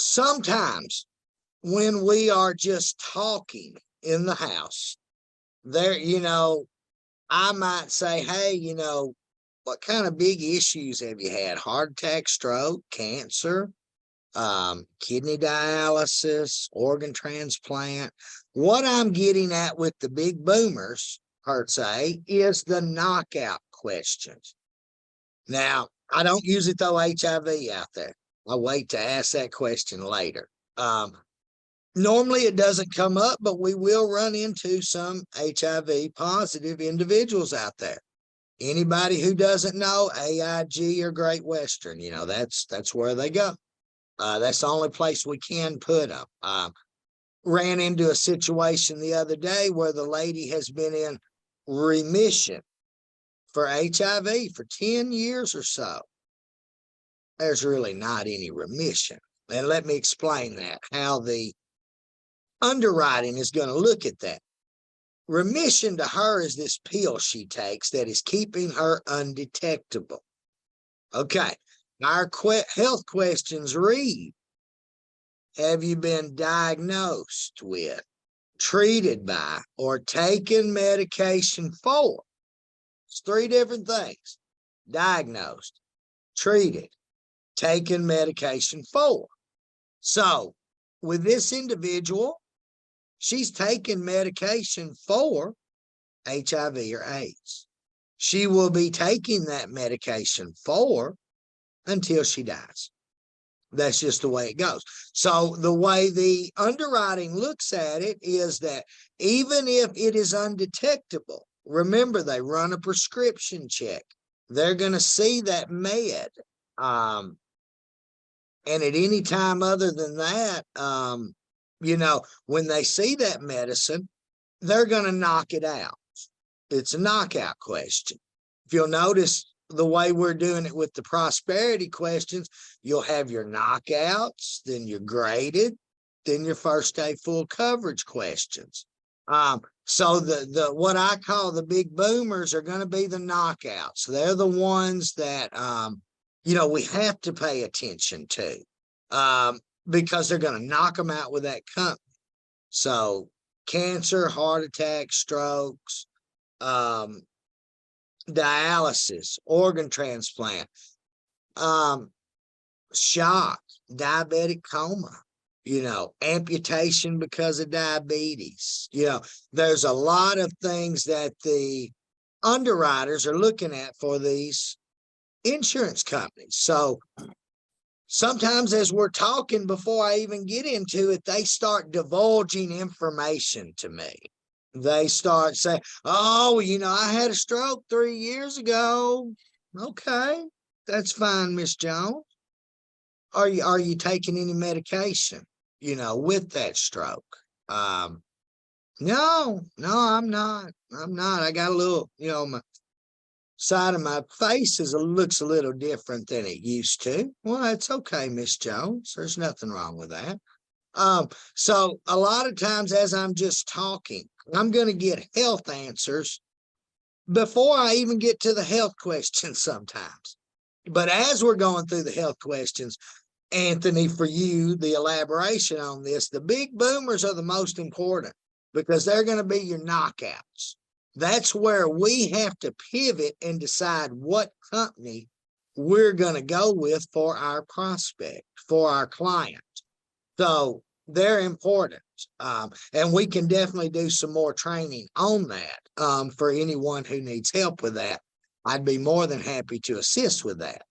sometimes when we are just talking in the house, there, I might say, hey, what kind of big issues have you had? Heart attack, stroke, cancer, kidney dialysis, organ transplant. What I'm getting at with the big boomers, per se, is the knockout questions. Now, I don't usually throw HIV out there. I wait to ask that question later. Normally it doesn't come up, but we will run into some HIV positive individuals out there. Anybody who doesn't know, AIG or Great Western, that's where they go. That's the only place we can put them. Ran into a situation the other day where the lady has been in remission for HIV for 10 years or so. There's really not any remission. And let me explain that, how the underwriting is going to look at that. Remission to her is this pill she takes that is keeping her undetectable. Okay, our health questions read, have you been diagnosed with, treated by, or taken medication for? It's 3 different things. Diagnosed, treated, taken medication for. So with this individual, she's taking medication for HIV or AIDS. She will be taking that medication for until she dies. That's just the way it goes. So the way the underwriting looks at it is that even if it is undetectable, remember, they run a prescription check. They're going to see that med. And at any time other than that, when they see that medicine, they're going to knock it out. It's a knockout question. If you'll notice the way we're doing it with the prosperity questions, you'll have your knockouts, then your graded, then your first day full coverage questions. So the what I call the big boomers are going to be the knockouts. They're the ones that we have to pay attention to because they're going to knock them out with that company. So cancer, heart attack, strokes, dialysis, organ transplant, shock, diabetic coma, amputation because of diabetes. There's a lot of things that the underwriters are looking at for these insurance companies. So sometimes as we're talking, before I even get into it, they start divulging information to me. They start saying, oh, I had a stroke 3 years ago. Okay, that's fine, Miss Jones. Are you taking any medication, with that stroke? No, I'm not. I got a little, my side of my face looks a little different than it used to. Well, that's okay, Miss Jones. There's nothing wrong with that. So a lot of times as I'm just talking, I'm going to get health answers before I even get to the health questions sometimes. But as we're going through the health questions, Anthony, for you, the elaboration on this, the big boomers are the most important because they're going to be your knockouts. That's where we have to pivot and decide what company we're going to go with for our prospect, for our client. So they're important. And we can definitely do some more training on that for anyone who needs help with that. I'd be more than happy to assist with that.